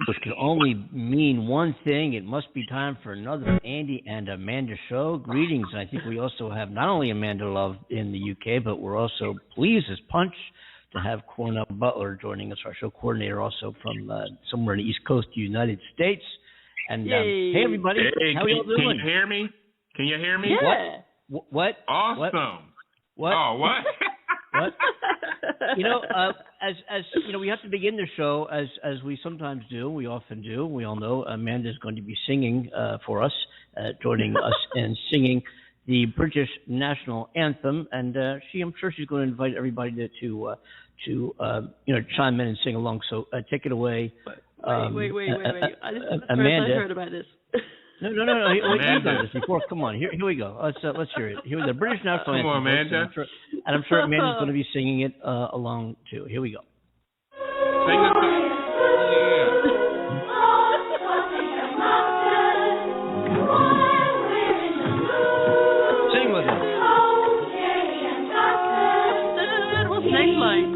which can only mean one thing. It must be time for another Andy and Amanda show. Greetings. And I think we also have not only Amanda Love in the UK, but we're also pleased as punch to have Cornell Butler joining us, our show coordinator, also from somewhere in the East Coast of the United States. And hey, everybody, how are you doing? Can you hear me? Can you hear me? Yeah. What? Awesome. What? Oh, what? What? As you know, we have to begin the show as we sometimes do. We often do. We all know Amanda's going to be singing for us, joining us and singing the British national anthem, and I'm sure she's going to invite everybody to chime in and sing along. So take it away. Wait. This is the first Amanda. I've heard about this. No. You've done this before. Come on, here we go. Let's hear it. Here, the British national anthem. Come on, Amanda. And I'm sure Amanda's going to be singing it along too. Here we go. Sing it. Sing with us. What's the next line?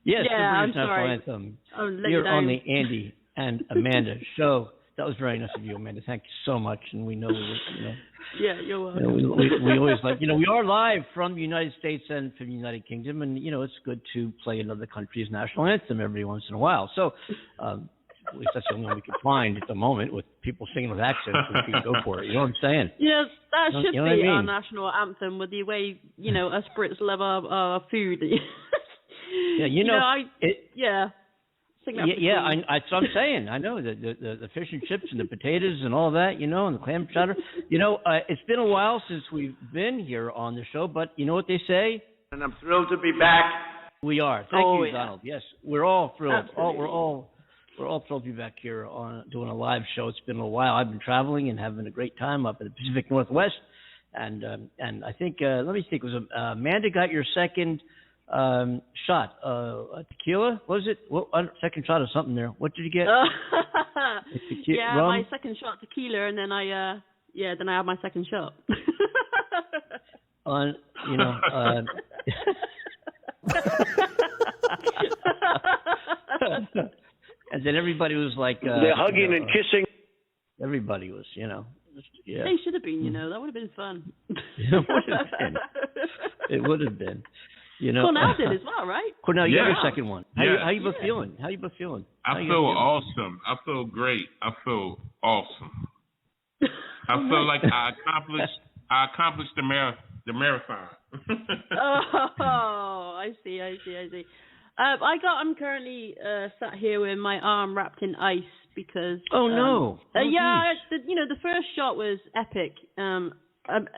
Yes, yeah, the I'm British national sorry. anthem. Here You're on the Andy and Amanda show. That was very nice of you, Amanda. Thank you so much. And we know Yeah, you're welcome. we always like, we are live from the United States and from the United Kingdom, and it's good to play another country's national anthem every once in a while. So at least that's the only one we can find at the moment with people singing with accents. We can go for it. You know what I'm saying? Yes, that should be I mean? our national anthem with the way us Brits love our food. Yeah, yeah. That's what I'm saying. I know the fish and chips and the potatoes and all that, and the clam chowder. It's been a while since we've been here on the show, but you know what they say? And I'm thrilled to be back. We are. Thank you, yeah. Donald. Yes, we're all thrilled. Absolutely. We're all thrilled to be back here doing a live show. It's been a while. I've been traveling and having a great time up in the Pacific Northwest, and I think let me think. Was Amanda got your second shot? Tequila? What was it? Second shot of something there. What did you get? Rum? My second shot tequila, and then I had my second shot. And then everybody was like, they're hugging and kissing. Everybody was, yeah. They should have been, that would have been fun. It would have been. Cornell did as well, right? Cornell, you got your second one. How you both feeling? I feel awesome. I feel great. I feel awesome. I feel like I accomplished the marathon. Oh, I see. I'm currently sat here with my arm wrapped in ice because. Oh no! The first shot was epic.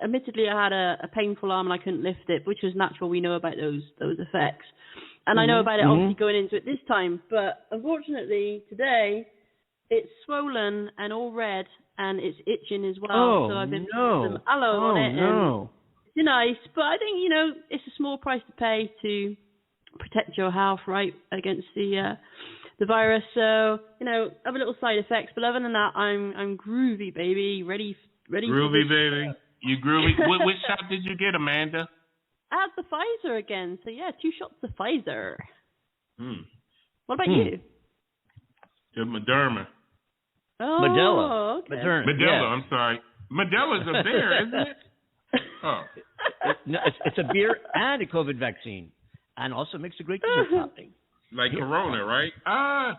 Admittedly, I had a painful arm and I couldn't lift it, which was natural. We know about those effects, and I know about it obviously going into it this time. But unfortunately, today it's swollen and all red, and it's itching as well. Oh, so I've been putting some aloe on it, and it's nice. But I think it's a small price to pay to protect your health, right, against the virus. So have a little side effects, but other than that, I'm groovy, baby, ready. Groovy, baby. You groovy. Which shot did you get, Amanda? I had the Pfizer again. So, 2 shots of Pfizer. What about you? The Moderna. Oh, Modelo. Okay. Modelo, I'm sorry. Modelo's a beer, isn't it? Oh. It's a beer and a COVID vaccine. And also makes a great dessert topping. Like Corona, right? Yeah.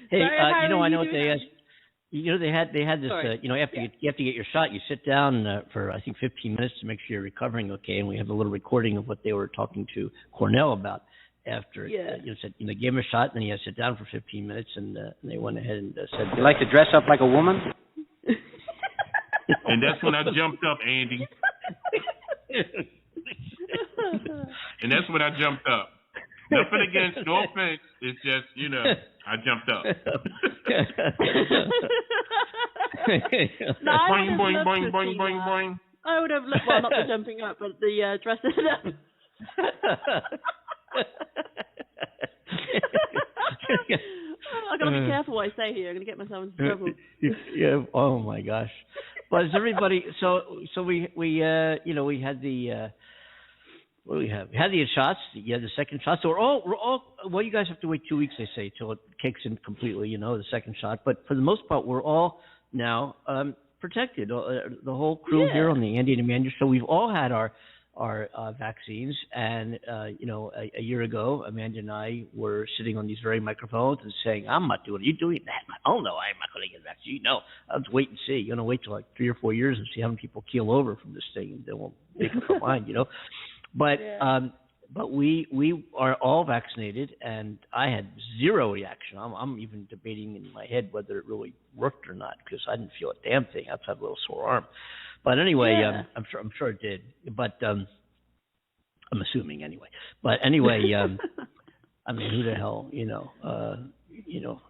Hey, I know what they asked. They had this. You have to get your shot. You sit down for I think 15 minutes to make sure you're recovering okay. And we have a little recording of what they were talking to Cornell about after. They gave him a shot, and then he had to sit down for 15 minutes, and they went ahead and said, You like to dress up like a woman? And that's when I jumped up, Andy. And that's when I jumped up. Nothing against, no offense. It's just, I jumped up. Boing, boing, boing, boing, boing, boing. I would have, not the jumping up, but the dressing up. I got to be careful what I say here. I'm going to get myself into trouble. Yeah. Oh my gosh. But is everybody? So we had the. What do we have? We had the shots. You had the second shot. So we're all. Well, you guys have to wait 2 weeks, they say, till it kicks in completely. The second shot. But for the most part, we're all now protected. The whole crew here on the Andy and Amanda show, we've all had our vaccines. And a year ago, Amanda and I were sitting on these very microphones and saying, "I'm not doing it. You doing that? Oh no, I'm not going to get a vaccine. No, I'll just wait and see. You're going to wait till like 3 or 4 years and see how many people keel over from this thing, and then we'll make up our mind." But we are all vaccinated, and I had zero reaction. I'm even debating in my head whether it really worked or not, because I didn't feel a damn thing outside a little sore arm. But anyway, I'm sure it did. But I'm assuming anyway. But anyway, I mean, who the hell, I don't know.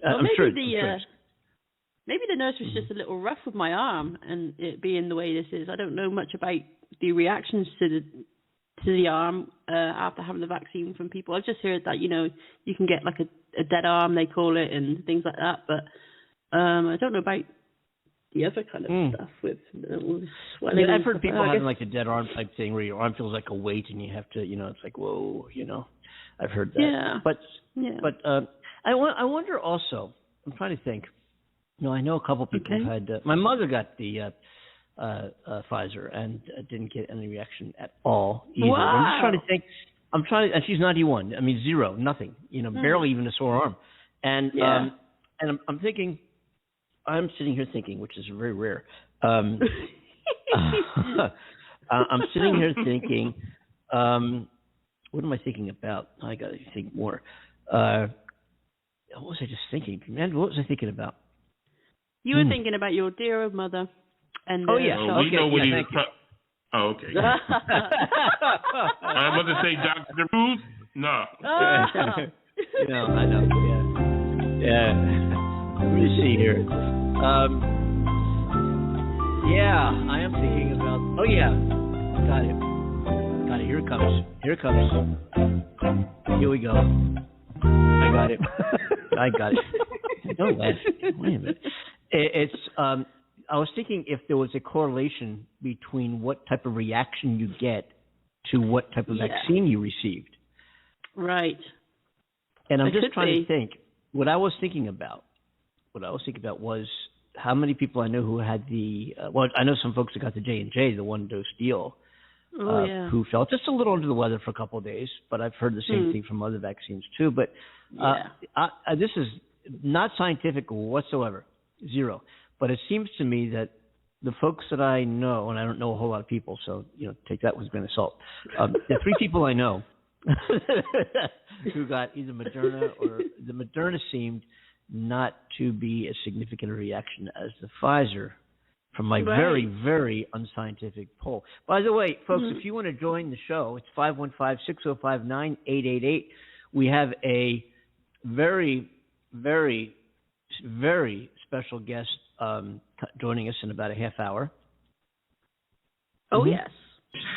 Well, I'm sure. Maybe the nurse was just a little rough with my arm, and it being the way this is. I don't know much about the reactions to the arm after having the vaccine from people. I've just heard that you can get like a dead arm, they call it, and things like that. But I don't know about the other kind of stuff with swelling. Yeah, I've heard people having like a dead arm type thing where your arm feels like a weight and you have to, it's like whoa, I've heard that. Yeah. But I wonder also. I'm trying to think. I know a couple people had. My mother got the Pfizer and didn't get any reaction at all either. Wow. I'm just trying to think. And she's 91. I mean, zero, nothing. Barely even a sore arm. And I'm thinking. I'm sitting here thinking, which is very rare. I'm sitting here thinking. What am I thinking about? I got to think more. What was I just thinking? Man, what was I thinking about? You were thinking about your dear old mother. And we know what he was. Okay. I'm about to say Dr. Who. No. I know. Yeah. Let me see here. I am thinking about. Oh yeah, got it. Here it comes. Here we go. I got it. Don't laugh. Wait a minute. It's. I was thinking if there was a correlation between what type of reaction you get to what type of vaccine you received. Right. And I'm just trying to think. What I was thinking about was how many people I know who had the. I know some folks that got the J&J, the one-dose deal, who felt just a little under the weather for a couple of days. But I've heard the same thing from other vaccines too. But this is not scientific whatsoever, zero. But it seems to me that the folks that I know, and I don't know a whole lot of people, so take that with a grain of salt. The 3 people I know who got either Moderna or the Moderna seemed not to be as significant a reaction as the Pfizer from my very, very unscientific poll. By the way, folks, if you want to join the show, it's 515-605-9888. We have a very, very, very special guest joining us in about a half hour. Oh, yes.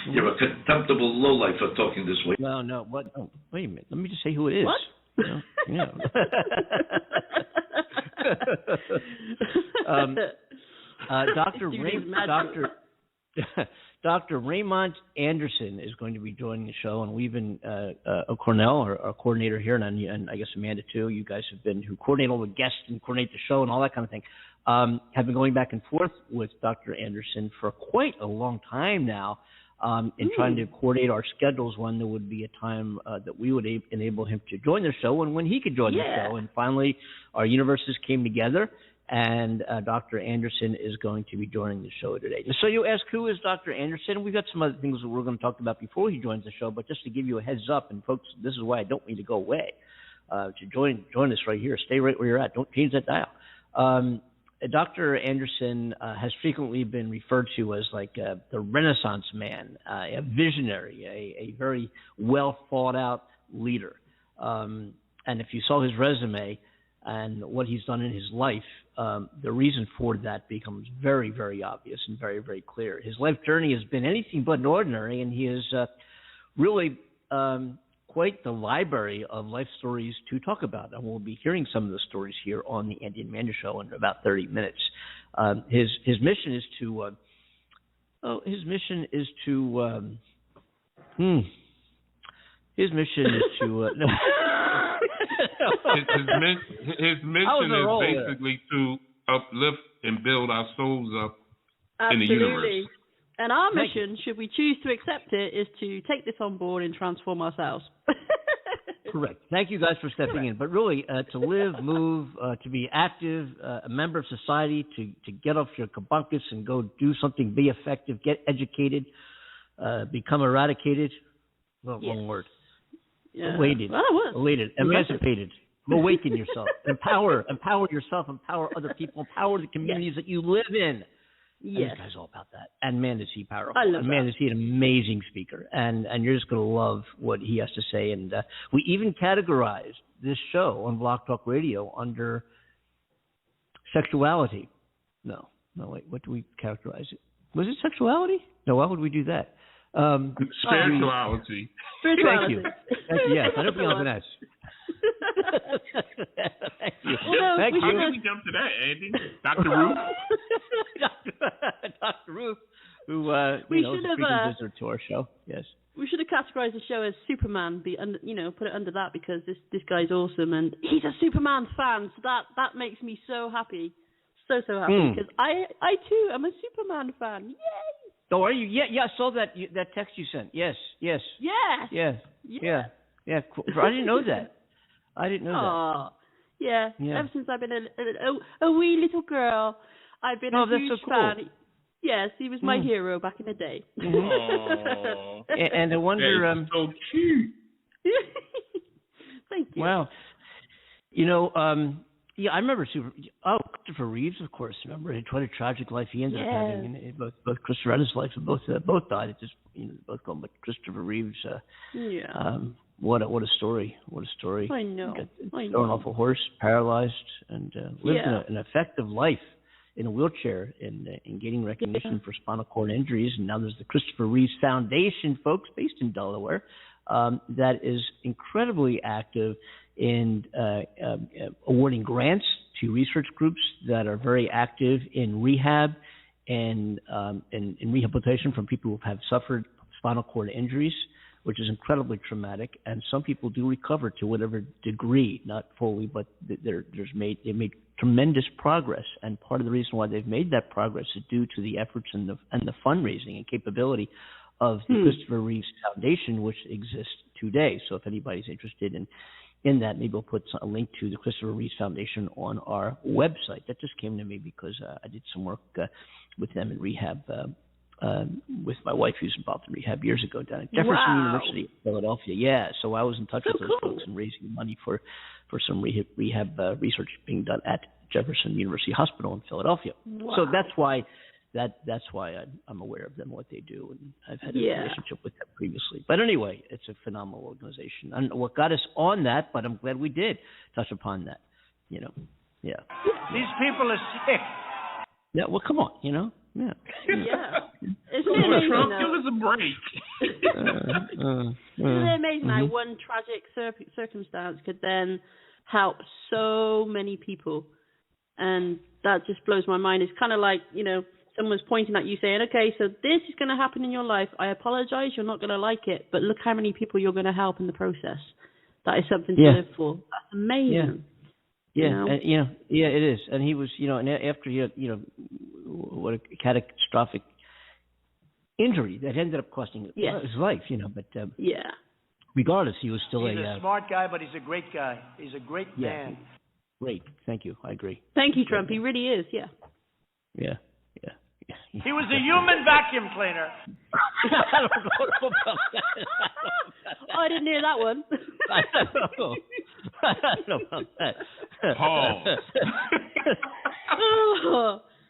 You're a contemptible lowlife for talking this way. No. What? Oh, wait a minute. Let me just say who it is. What? Dr. Raymont Anderson is going to be joining the show, and we've been Cornell, our coordinator here, and I guess Amanda too. You guys have been who coordinate all the guests and coordinate the show and all that kind of thing. Have been going back and forth with Dr. Anderson for quite a long time now, in trying to coordinate our schedules when there would be a time that we would enable him to join the show and when he could join the show. And finally, our universes came together, and Dr. Anderson is going to be joining the show today. So you ask, who is Dr. Anderson? We've got some other things that we're going to talk about before he joins the show, but just to give you a heads up, and folks, this is why I don't mean to go away, to join us right here. Stay right where you're at. Don't change that dial. Dr. Anderson has frequently been referred to as like the Renaissance man, a visionary, a very well thought out leader. And if you saw his resume and what he's done in his life, the reason for that becomes very, very obvious and very, very clear. His life journey has been anything but ordinary, and he has really quite the library of life stories to talk about, and we'll be hearing some of the stories here on the Andy and Amanda Show in about 30 minutes. His mission is to his mission is to his mission is basically to uplift and build our souls up in the Absolutely. universe. And our mission, should we choose to accept it, is to take this on board and transform ourselves. Correct. Thank you guys for stepping in. But really, to live, move, to be active, a member of society, to get off your kabunkus and go do something, be effective, get educated, become eradicated. Well, yes. Wrong word. Yeah. Elated. Well, Elated. Emancipated. Awaken yourself. Empower yourself. Empower other people. Empower the communities that you live in. Yes. This guy's all about that. And man, is he powerful. I love and man, is he an amazing speaker. And you're just going to love what he has to say. And we even categorized this show on Blog Talk Radio under sexuality. No, wait. What do we characterize it? Was it sexuality? No, why would we do that? Spirituality. Thank you. Yes, I don't belong to that. Thank you. Well, no, Thank you. How did we jump to that, Andy? Dr. Ruth? Dr. Ruth, who We is should a have, frequent visitor to our show. Yes. We should have categorized the show as Superman, put it under that, because this guy's awesome and he's a Superman fan, so that makes me so happy. So happy, because I too am a Superman fan. Yay! Oh, are you? Yeah, I saw that text you sent. Yes. Yeah. Cool. I didn't know that. Aww. Yeah. Ever since I've been a wee little girl, I've been a huge fan. Yes, he was my hero back in the day. And I wonder. That's so cute. Thank you. Wow. I remember Christopher Reeves, of course. Remember, what a tragic life he ended up having. And both Christopher and his wife both died. It just both gone. But Christopher Reeves, what a story! What a story! I know. Thrown off a horse, paralyzed, and lived an effective life in a wheelchair and gaining recognition for spinal cord injuries. And now there's the Christopher Reeves Foundation, folks, based in Delaware, that is incredibly active in awarding grants to research groups that are very active in rehab and in rehabilitation from people who have suffered spinal cord injuries, which is incredibly traumatic. And some people do recover to whatever degree, not fully, but they've made tremendous progress. And part of the reason why they've made that progress is due to the efforts and the fundraising and capability of the Christopher Reeves Foundation, which exists today. So if anybody's interested in that, maybe we'll put a link to the Christopher Reeves Foundation on our website. That just came to me because I did some work with them in rehab with my wife, who's involved in rehab years ago down at Jefferson University in Philadelphia. Yeah, so I was in touch with those folks and raising money for some rehab research being done at Jefferson University Hospital in Philadelphia. Wow. So that's why I'm aware of them, what they do, and I've had a relationship with them previously. But anyway, it's a phenomenal organization. And what got us on that, but I'm glad we did touch upon that, Yeah. These people are sick. Yeah, well, come on, Yeah. Isn't it Trump, amazing, give us a break. Isn't it amazing how one tragic circumstance could then help so many people? And that just blows my mind. It's kind of like, someone's pointing at you saying, okay, so this is going to happen in your life. I apologize. You're not going to like it, but look how many people you're going to help in the process. That is something to live for. That's amazing. Yeah, it is. And he was, and after he had, what a catastrophic injury that ended up costing his life, but regardless, he was still he's a smart guy, but he's a great guy. He's a great man. Great. Thank you. I agree. Thank you, Trump. He really is, Yeah. He was a human vacuum cleaner. I don't know about that. I didn't hear that one. I don't know about that. Pause.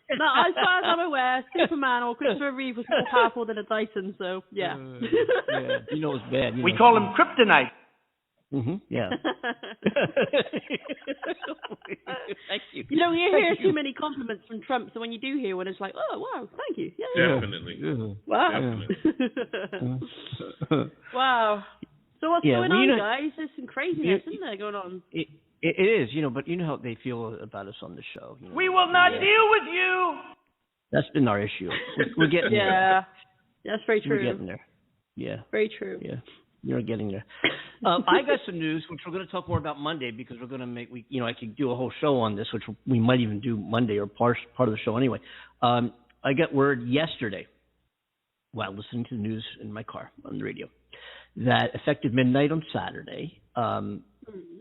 No, as far as I'm aware, Superman or Christopher Reeve was more powerful than a Dyson, so yeah. It's bad. We call him kryptonite. Yeah. Thank you. You hear too many compliments from Trump, so when you do hear one, it's like, oh, wow, thank you. Yeah. Definitely. Wow. Definitely. Wow. So what's going on, you know, guys? There's some craziness, isn't there, going on? It is, but you know how they feel about us on the show. We will not deal with you. That's been our issue. We're getting there. Yeah, that's very true. We're getting there. Yeah. Very true. Yeah. You're getting there. I got some news, which we're going to talk more about Monday, because we're going to I could do a whole show on this, which we might even do Monday or part of the show anyway. I got word yesterday, while listening to the news in my car on the radio, that effective midnight on Saturday,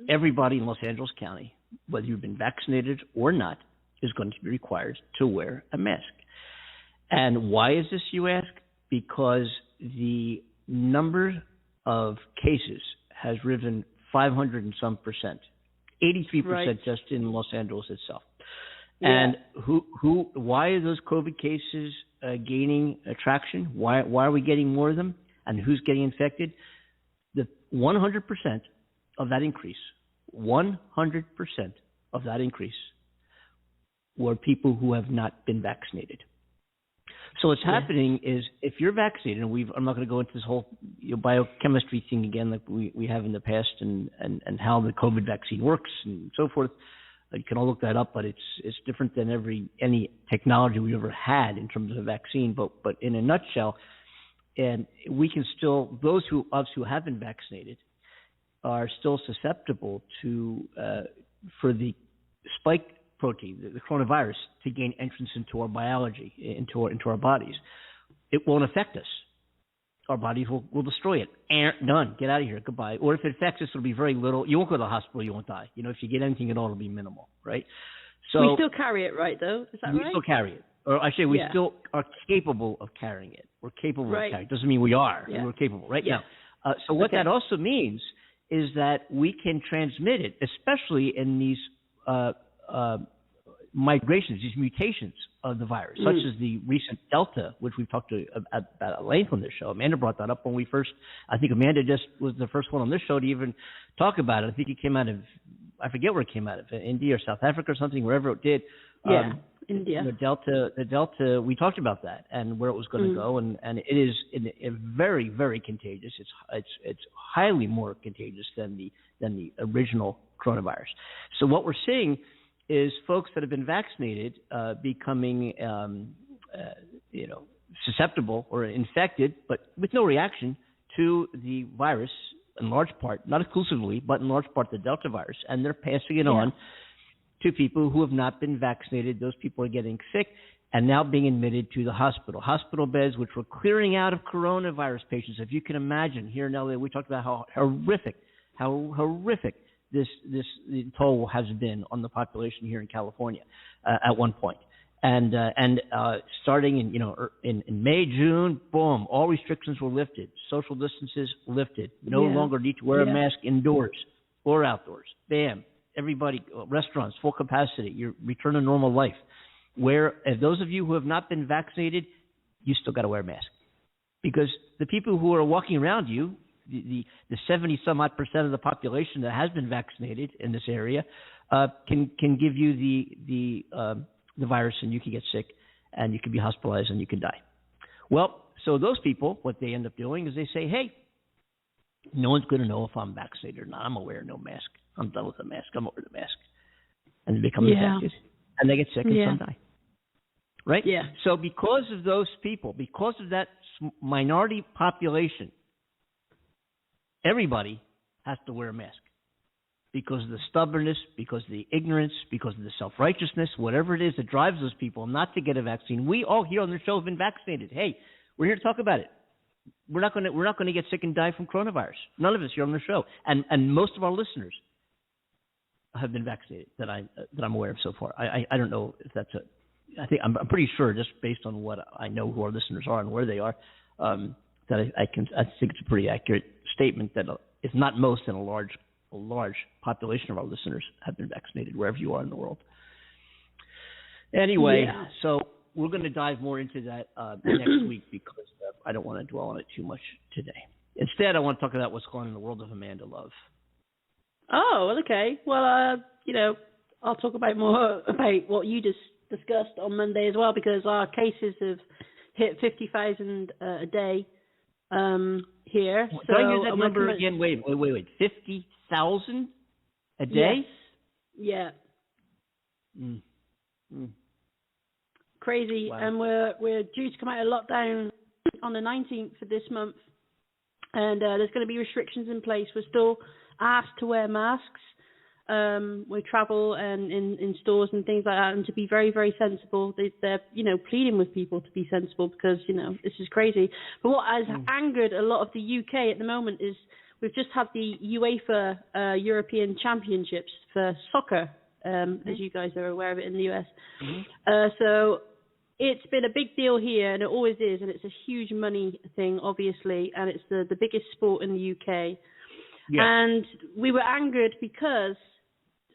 everybody in Los Angeles County, whether you've been vaccinated or not, is going to be required to wear a mask. And why is this, you ask? Because the number of cases has risen 500 and some percent, 83% just in Los Angeles itself. Yeah. And why are those COVID cases gaining traction? Why are we getting more of them? And who's getting infected? The 100% of that increase, 100% of that increase were people who have not been vaccinated. So what's happening is, if you're vaccinated, and I'm not going to go into this whole biochemistry thing again like we have in the past, and how the COVID vaccine works and so forth. You can all look that up, but it's different than any technology we ever had in terms of a vaccine. But in a nutshell, and we can still, those of us who have been vaccinated are still susceptible to for the spike protein, the coronavirus, to gain entrance into our biology, into our bodies. It won't affect us. Our bodies will destroy it. Done. Get out of here. Goodbye. Or if it affects us, it'll be very little. You won't go to the hospital. You won't die. If you get anything at all, it'll be minimal, right? So we still carry it, right, though? Is that right? We still carry it. Or I say we still are capable of carrying it. We're capable of carrying it. Doesn't mean we are. Yeah. We're capable, right? Yeah. Now, so what that also means is that we can transmit it, especially in these migrations, these mutations of the virus, such as the recent Delta, which we've talked about at length on this show. Amanda brought that up when we first, I think Amanda just was the first one on this show to even talk about it. I think it came out of, I forget where it came out of, India or South Africa or something, wherever it did. India. The Delta, we talked about that and where it was going to go, and it is very, very contagious. It's highly more contagious than the original coronavirus. So what we're seeing is folks that have been vaccinated becoming susceptible or infected, but with no reaction to the virus, in large part, not exclusively, but in large part the Delta virus, and they're passing it on to people who have not been vaccinated. Those people are getting sick and now being admitted to the hospital. Hospital beds, which were clearing out of coronavirus patients. If you can imagine, here in LA, we talked about how horrific this toll has been on the population here in California at one point. And starting in May, June, boom, all restrictions were lifted. Social distances lifted. No longer need to wear a mask indoors or outdoors. Bam. Everybody, restaurants, full capacity. You return to normal life. Where those of you who have not been vaccinated, you still got to wear a mask. Because the people who are walking around you, the 70-some-odd% of the population that has been vaccinated in this area can give you the virus, and you can get sick, and you can be hospitalized, and you can die. Well, so those people, what they end up doing is they say, hey, no one's going to know if I'm vaccinated or not. I'm going to wear no mask. I'm done with the mask. I'm over the mask. And they become infected, and they get sick, and some die. Right? Yeah. So because of those people, because of that minority population, everybody has to wear a mask because of the stubbornness, because of the ignorance, because of the self-righteousness, whatever it is that drives those people not to get a vaccine. We all here on the show have been vaccinated. Hey, we're here to talk about it. We're not going to get sick and die from coronavirus. None of us here on the show, and most of our listeners have been vaccinated that I'm aware of so far. I don't know if that's I'm pretty sure, just based on what I know who our listeners are and where they are, that I think it's a pretty accurate statement that if not most, then a large population of our listeners have been vaccinated wherever you are in the world. Anyway, so we're going to dive more into that next week because I don't want to dwell on it too much today. Instead, I want to talk about what's going on in the world of Amanda Love. Oh, okay. Well, I'll talk about more about what you just discussed on Monday as well, because our cases have hit 50,000 a day. here. Well, so do I use that number again? Wait. 50,000 a day? Yes. Yeah. Crazy. Wow. And we're due to come out of lockdown on the 19th of this month, and there's going to be restrictions in place. We're still asked to wear masks. We travel and in stores and things like that, and to be very, very sensible. They're pleading with people to be sensible because this is crazy. But what has angered a lot of the UK at the moment is we've just had the UEFA European Championships for soccer, as you guys are aware of it in the US. So it's been a big deal here, and it always is, and it's a huge money thing, obviously, and it's the biggest sport in the UK. Yeah. And we were angered because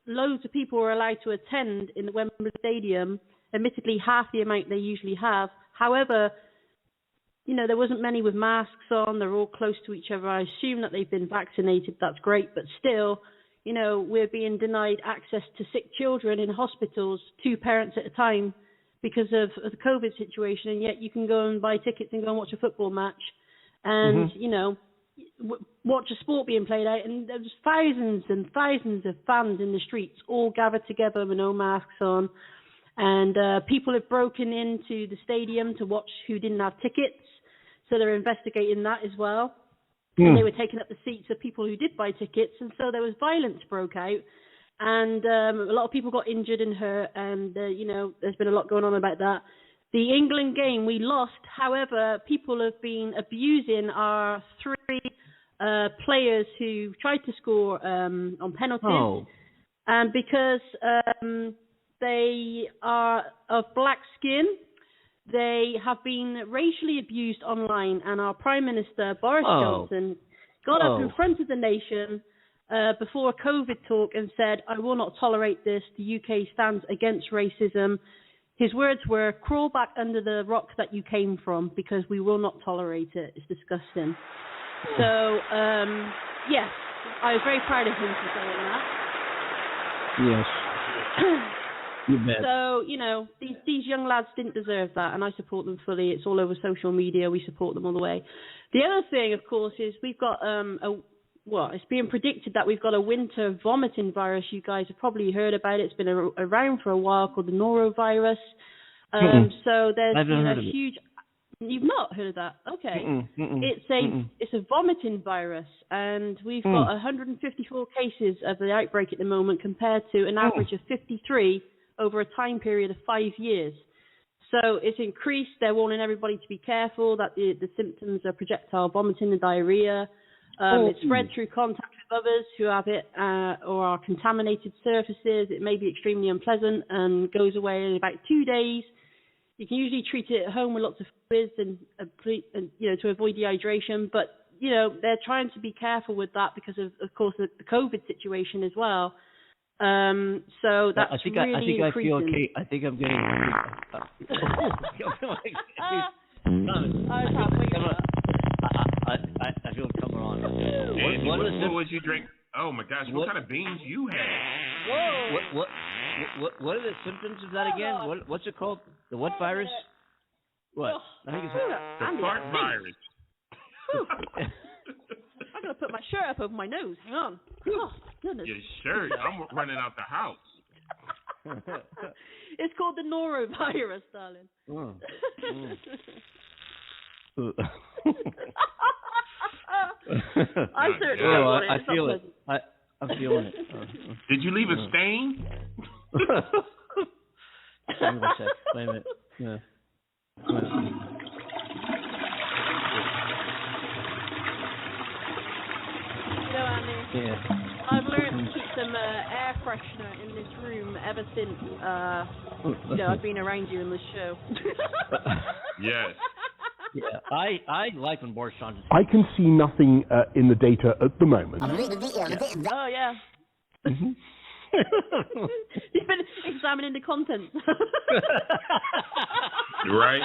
loads of people were allowed to attend in the Wembley Stadium, admittedly half the amount they usually have. However, there wasn't many with masks on. They're all close to each other. I assume that they've been vaccinated. That's great. But still, we're being denied access to sick children in hospitals, 2 parents at a time, because of the COVID situation. And yet you can go and buy tickets and go and watch a football match and, watch a sport being played out. And there's thousands and thousands of fans in the streets all gathered together with no masks on. And people have broken into the stadium to watch who didn't have tickets. So they're investigating that as well. And they were taking up the seats of people who did buy tickets. And so there was violence broke out. And a lot of people got injured and hurt. And, there's been a lot going on about that. The England game, we lost. However, people have been abusing our 3 players who tried to score on penalties. And because they are of black skin, they have been racially abused online. And our Prime Minister, Boris Johnson, got up in front of the nation before a COVID talk and said, "I will not tolerate this. The UK stands against racism." His words were, "Crawl back under the rock that you came from because we will not tolerate it. It's disgusting." So, yes, I was very proud of him for saying that. Yes. You bet. So, these young lads didn't deserve that, and I support them fully. It's all over social media. We support them all the way. The other thing, of course, is we've got it's being predicted that we've got a winter vomiting virus. You guys have probably heard about it. It's been around for a while, called the norovirus. So there's a huge. You've not heard of that? Okay. It's a vomiting virus, and we've got 154 cases of the outbreak at the moment, compared to an average of 53 over a time period of 5 years. So it's increased. They're warning everybody to be careful that the symptoms are projectile vomiting and diarrhea. It's spread through contact with others who have it or are contaminated surfaces. It may be extremely unpleasant and goes away in about 2 days. You can usually treat it at home with lots of fluids and to avoid dehydration. But, they're trying to be careful with that because of course, the COVID situation as well. So that's really increasing. I feel okay. I think I'm getting. I feel it coming on. What would you drink? Oh my gosh! What kind of beans you have? Whoa! What are the symptoms of that again? What's it called? The what virus? What? I think it's the fart virus. I'm gonna put my shirt up over my nose. Hang on. Oh, goodness. Your shirt? I'm running out the house. It's called the norovirus, darling. I certainly don't want it. I feel it. I'm feeling it. Did you leave a stain? Wait a sec. Wait a minute. Yeah. Andy, I've learned to keep some air freshener in this room ever since I've been around you in this show. Yes. Yeah, I like when Boris Johnson. I can see nothing in the data at the moment. Oh yeah. You've been examining the content. Right.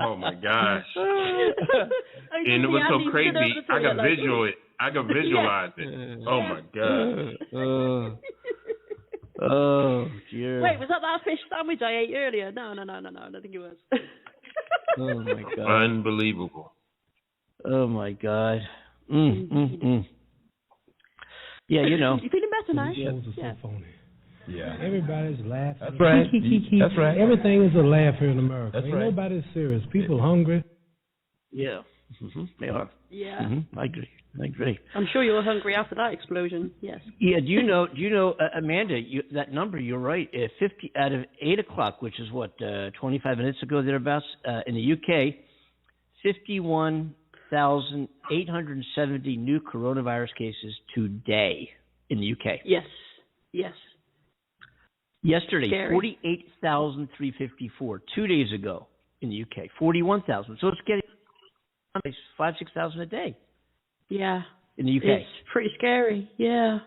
Oh my gosh. And it was so crazy. I could visualize it. Oh my god. Oh dear. Wait, was that fish sandwich I ate earlier? No, I don't think it was. Oh my God. Unbelievable. Oh my God. Yeah, you know. You feeling better now? Shows are so phony. Yeah. Everybody's laughing. That's right. That's right. Everything is a laugh here in America. That's Ain't right. nobody's serious. People hungry. Yeah. They are. Yeah. I agree. I'm sure you were hungry after that explosion. Yes. Yeah. Do you know, Amanda? That number. You're right. 50 out of 8 o'clock, which is what 25 minutes ago thereabouts, in the UK, 51,870 new coronavirus cases today in the UK. Yes. Yesterday, Scary. 48,354. 2 days ago in the UK, 41,000. So it's getting 5,000-6,000 a day. Yeah. In the UK. It's pretty scary. Yeah.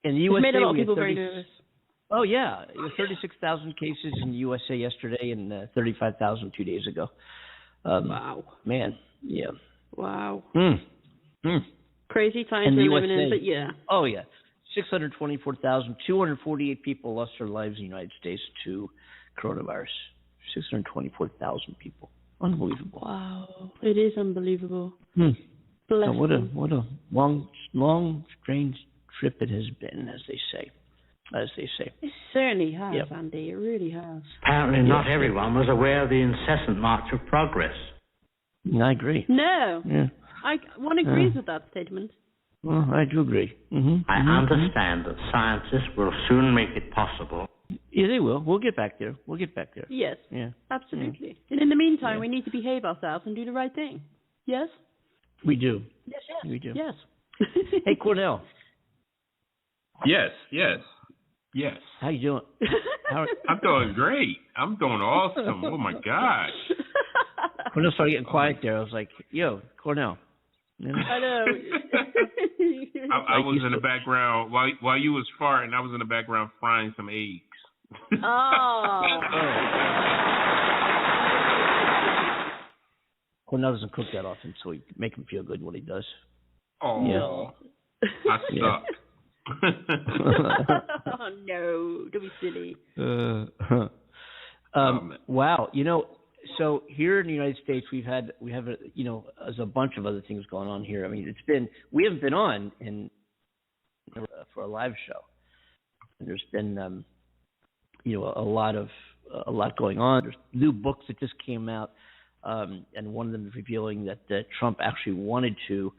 In the USA, it's made a lot of we had people very nervous. Oh yeah, 36,000 cases in the USA yesterday, and 35,000 2 days ago. Wow. Man, yeah. Wow. In Crazy times the we're living USA. in, but yeah. Oh yeah, 624,248 people lost their lives in the United States to coronavirus. 624,000 people. Unbelievable. Wow. It is unbelievable. So Bless what them. a long, strange trip it has been, as they say. It certainly has, Yep. Andy. It really has. Apparently not everyone was aware of the incessant march of progress. I agree. No. Yeah. One agrees with that statement. Well, I do agree. I understand that scientists will soon make it possible. Yeah, they will. We'll get back there. Yes. Yeah. Absolutely. And in the meantime, we need to behave ourselves and do the right thing. Yes? We do. Yes. We do. Yes. Hey, Cornell. Yes. How you doing? I'm doing great. I'm doing awesome. Oh my gosh. Cornell started getting quiet there. I was like, yo, Cornell. You know? I know. I was in the background while you was farting. I was in the background frying some eggs. Cornell doesn't cook that often, so we make him feel good when he does. Oh, yeah. I suck. Oh no! Don't be silly. Wow, so here in the United States, we have there's a bunch of other things going on here. I mean, we haven't been on for a live show. And there's been a lot going on. There's new books that just came out, and one of them is revealing that Trump actually wanted to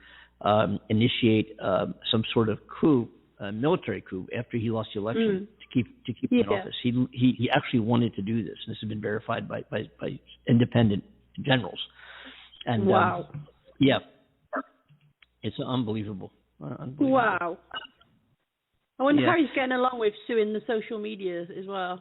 initiate some sort of coup. Military coup after he lost the election to keep him in office. He actually wanted to do this. This has been verified by independent generals. And wow. It's unbelievable. Wow. I wonder how he's getting along with suing the social media as well.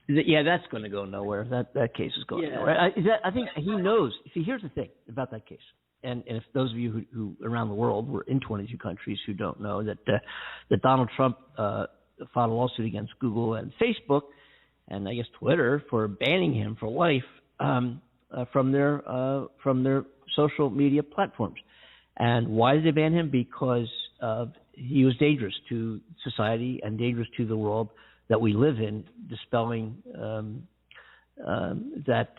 Yeah, that's going to go nowhere. That case is going nowhere. I think he knows. See, here's the thing about that case. And if those of you who around the world were in 22 countries who don't know that Donald Trump filed a lawsuit against Google and Facebook and I guess Twitter for banning him for life from their social media platforms. And why did they ban him? Because he was dangerous to society and dangerous to the world that we live in, dispelling that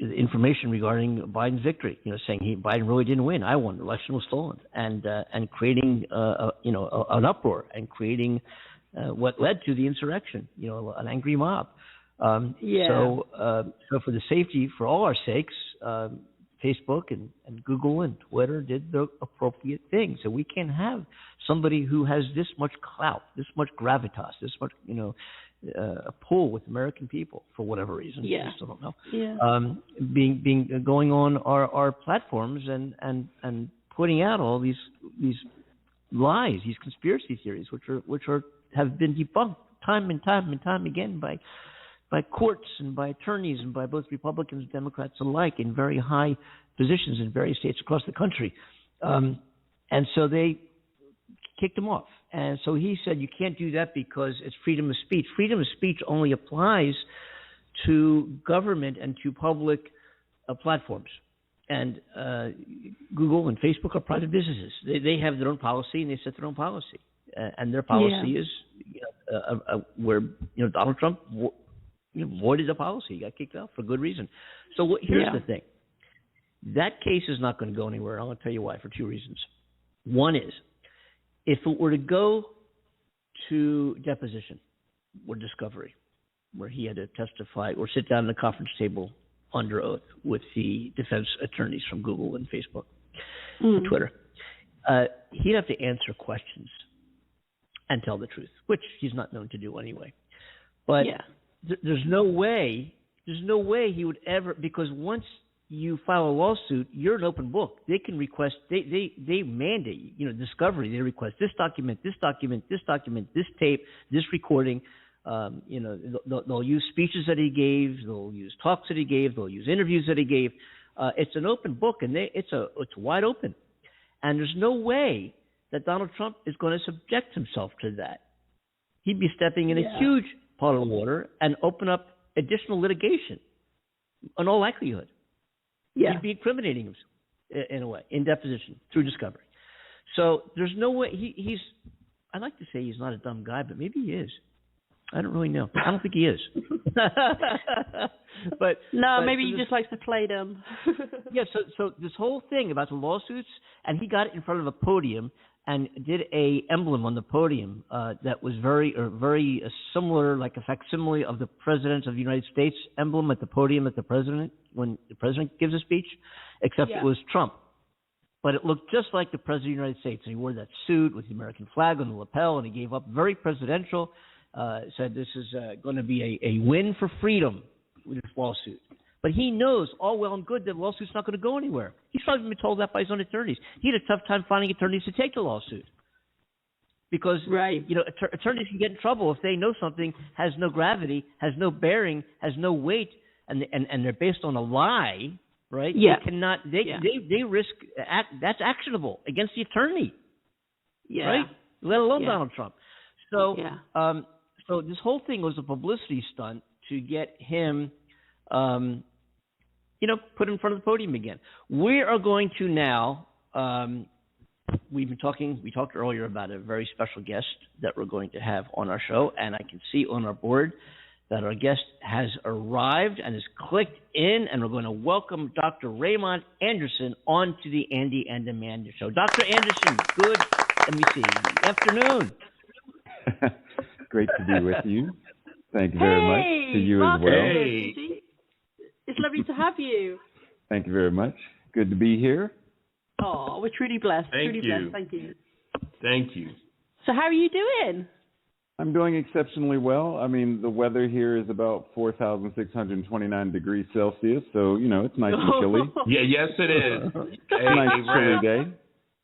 information regarding Biden's victory, saying Biden really didn't win. I won. The election was stolen, and creating an uproar and creating what led to the insurrection. An angry mob. So for the safety, for all our sakes, Facebook and Google and Twitter did the appropriate thing. So we can't have somebody who has this much clout, this much gravitas, this much a pull with American people for whatever reason. I still don't know. Going on our platforms and putting out all these lies, these conspiracy theories, which have been debunked time and time again by courts and by attorneys and by both Republicans and Democrats alike in very high positions in various states across the country. And so they kicked him off. And so he said, you can't do that because it's freedom of speech. Freedom of speech only applies to government and to public platforms. And Google and Facebook are private businesses. They have their own policy and they set their own policy. And their policy is where Donald Trump voided the policy. He got kicked out for good reason. So here's the thing. That case is not going to go anywhere. I'm going to tell you why, for two reasons. One is, if it were to go to deposition or discovery, where he had to testify or sit down at a conference table under oath with the defense attorneys from Google and Facebook and Twitter, he'd have to answer questions and tell the truth, which he's not known to do anyway. But there's no way he would ever, because once you file a lawsuit, you're an open book. They can request, they mandate, discovery. They request this document, this document, this document, this tape, this recording. They'll use speeches that he gave, they'll use talks that he gave, they'll use interviews that he gave. It's an open book, and it's wide open. And there's no way that Donald Trump is going to subject himself to that. He'd be stepping in a huge pot of water and open up additional litigation, in all likelihood. Yeah. He'd be incriminating himself in a way, in deposition, through discovery. So there's no way he's. I'd like to say he's not a dumb guy, but maybe he is. I don't really know. I don't think he is. Maybe he just likes to play them. So this whole thing about the lawsuits, and he got it in front of a podium and did a emblem on the podium that was very similar, like a facsimile of the President of the United States emblem at the podium at the president when the president gives a speech, except it was Trump. But it looked just like the President of the United States. And he wore that suit with the American flag on the lapel, and he gave up very presidential. Said this is going to be a win for freedom with this lawsuit. But he knows all well and good that the lawsuit's not going to go anywhere. He's probably been told that by his own attorneys. He had a tough time finding attorneys to take the lawsuit. Because, attorneys can get in trouble if they know something has no gravity, has no bearing, has no weight, and they're based on a lie, right? Yeah. They cannot, they risk, that's actionable against the attorney. Yeah. Right? Let alone Donald Trump. So, so this whole thing was a publicity stunt to get him, put in front of the podium again. We are going to now, we talked earlier about a very special guest that we're going to have on our show, and I can see on our board that our guest has arrived and has clicked in, and we're going to welcome Dr. Raymont Anderson onto the Andy and Amanda show. Dr. Anderson, afternoon. Great to be with you. Thank you very much. To you as well. Hey. It's lovely to have you. Thank you very much. Good to be here. Oh, we're truly blessed. Thank you. Thank you. So how are you doing? I'm doing exceptionally well. I mean, the weather here is about 4,629 degrees Celsius, so, it's nice and chilly. Yes, it is. Nice chilly day.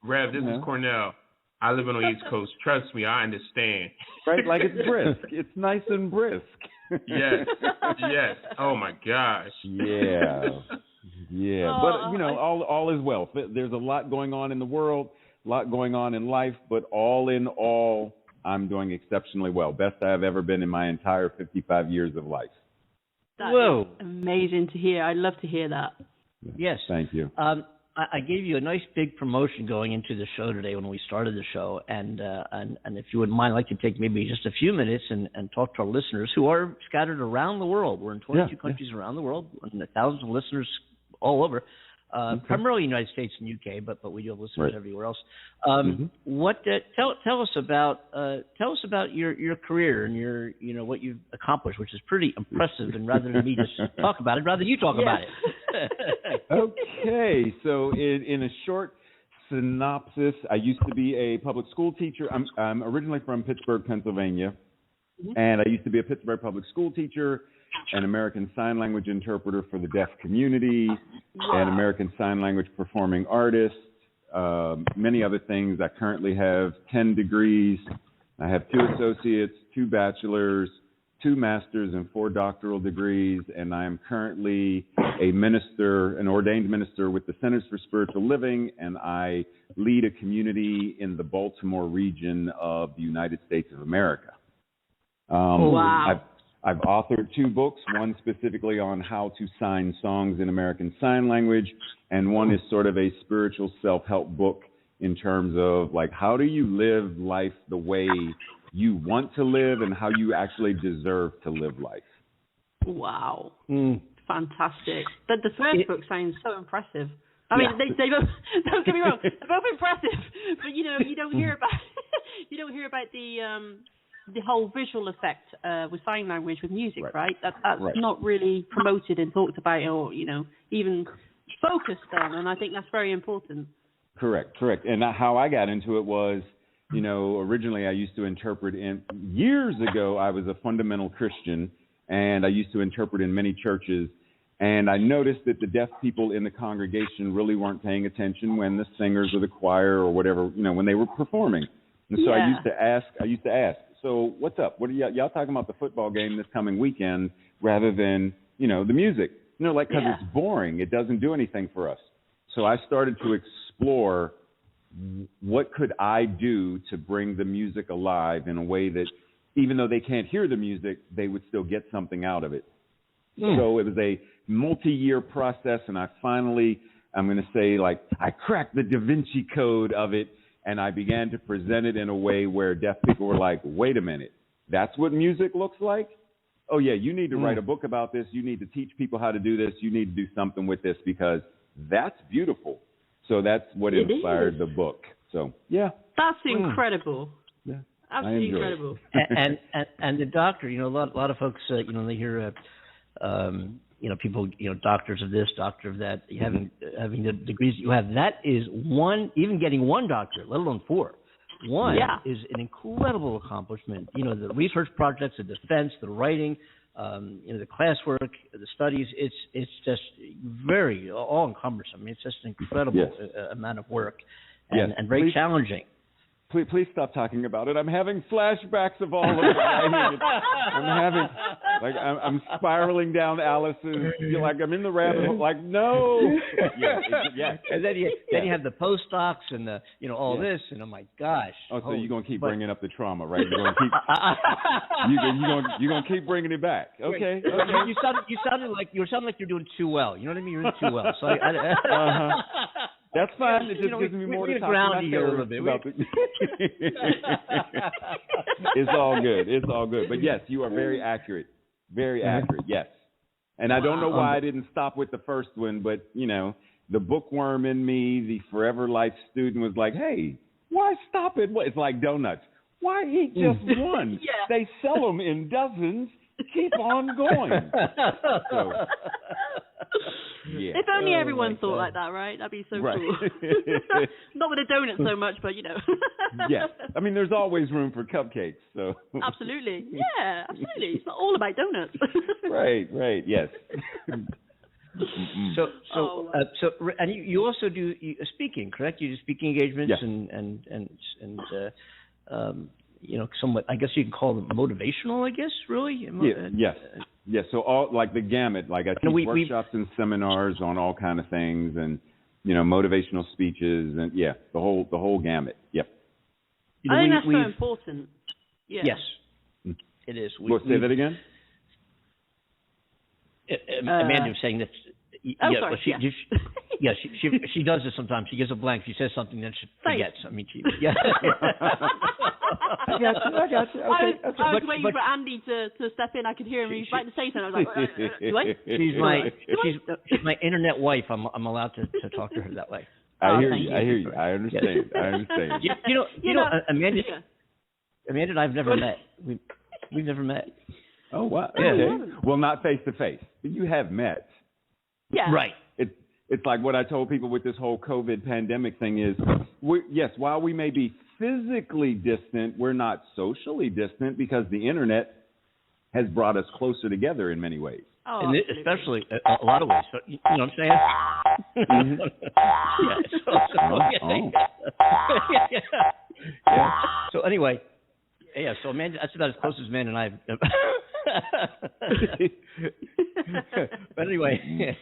Rev, this is Cornell. I live on the East Coast. Trust me, I understand. Right, like it's brisk. It's nice and brisk. Yes. Oh my gosh. Yeah. But all is well. There's a lot going on in the world, a lot going on in life, but all in all, I'm doing exceptionally well. Best I've ever been in my entire 55 years of life. That's amazing to hear. I love to hear that. Yes. Thank you. I gave you a nice big promotion going into the show today when we started the show, and if you wouldn't mind, I'd like to take maybe just a few minutes and talk to our listeners who are scattered around the world. We're in 22 countries around the world, and thousands of listeners all over, primarily United States and UK, but we do have listeners everywhere else. Tell us about your career and your what you've accomplished, which is pretty impressive. And rather than me just talk about it, rather you talk about it. Okay, so in a short synopsis, I used to be a public school teacher. I'm originally from Pittsburgh, Pennsylvania, and I used to be a Pittsburgh public school teacher, an American Sign Language interpreter for the deaf community, an American Sign Language performing artist, many other things. I currently have 10 degrees. I have 2 associates, 2 bachelors, 2 masters, and 4 doctoral degrees, and I am currently a minister, an ordained minister with the Centers for Spiritual Living, and I lead a community in the Baltimore region of the United States of America. I've authored 2 books, one specifically on how to sign songs in American Sign Language, and one is sort of a spiritual self-help book in terms of, like, how do you live life the way you want to live and how you actually deserve to live life. Wow. Fantastic. The first book sounds so impressive. I mean, they both, don't get me wrong, they're both impressive, but you don't hear about the whole visual effect with sign language with music, right? That's not really promoted and talked about, or even focused on, and I think that's very important. Correct. And how I got into it was, originally I used to interpret years ago I was a fundamental Christian, and I used to interpret in many churches. And I noticed that the deaf people in the congregation really weren't paying attention when the singers or the choir or whatever, when they were performing. And so I used to ask, so what's up? What are y'all talking about the football game this coming weekend rather than, the music? Because it's boring. It doesn't do anything for us. So I started to explore what could I do to bring the music alive in a way that even though they can't hear the music, they would still get something out of it. So it was a multi-year process, and I finally, I'm going to say, I cracked the Da Vinci Code of it, and I began to present it in a way where deaf people were like, wait a minute, that's what music looks like? Oh, yeah, you need to write a book about this. You need to teach people how to do this. You need to do something with this because that's beautiful. So that's what inspired the book. So, yeah. That's incredible. Yeah. Absolutely incredible. And the doctor, a lot of folks, they hear, people, doctors of this, doctor of that, having the degrees that you have. That is even getting one doctorate, let alone 4. One is an incredible accomplishment. The research projects, the defense, the writing, the classwork, the studies. It's just very all encompassing. I mean, it's just an incredible amount of work and very challenging. Please stop talking about it. I'm having flashbacks of all of it. I'm spiraling down Alice's, I'm in the rabbit hole, no. And then you have the postdocs and the, all this, and oh my gosh. Oh, so you're going to keep bringing up the trauma, right? You're going to keep, you're going to keep bringing it back. Okay. You sounded like you're doing too well. You know what I mean? You're doing too well. So that's fine. It just gives me more to talk about. It's all good. But yes, you are very accurate. Very accurate, yes. And I don't know why I didn't stop with the first one, but, the bookworm in me, the forever life student was like, hey, why stop it? It's like donuts. Why eat just one? They sell them in dozens. Keep on going. So, if only everyone thought like that, right? That'd be so cool. Not with a donut so much, but Yes. I mean, there's always room for cupcakes. So. Absolutely. Yeah, absolutely. It's not all about donuts. Right. Yes. So, and you also do speaking, correct? You do speaking engagements and somewhat, I guess you can call them motivational, I guess, really? Yes. So all, the gamut, I teach workshops and seminars on all kind of things and, motivational speeches and, the whole gamut. Yep. I think that's so important. Yeah. Yes, it is. Say that again? Amanda was saying that. Sorry. She does this sometimes. She gives a blank. She says something, then she forgets. I mean, I got you. Okay. I was waiting for Andy to step in. I could hear him. He was about to say something. I was like, She's my internet wife. I'm allowed to talk to her that way. I hear you. I understand. Amanda and I've never met. We've never met. Oh wow. Okay. Well, not face to face, but you have met. Yeah. Right. It's like what I told people with this whole COVID pandemic thing is, while we may be physically distant, we're not socially distant because the internet has brought us closer together in many ways. Oh, and especially a lot of ways. So, you know what I'm saying? So anyway, so Amanda, that's about as close as Amanda and I have. But anyway,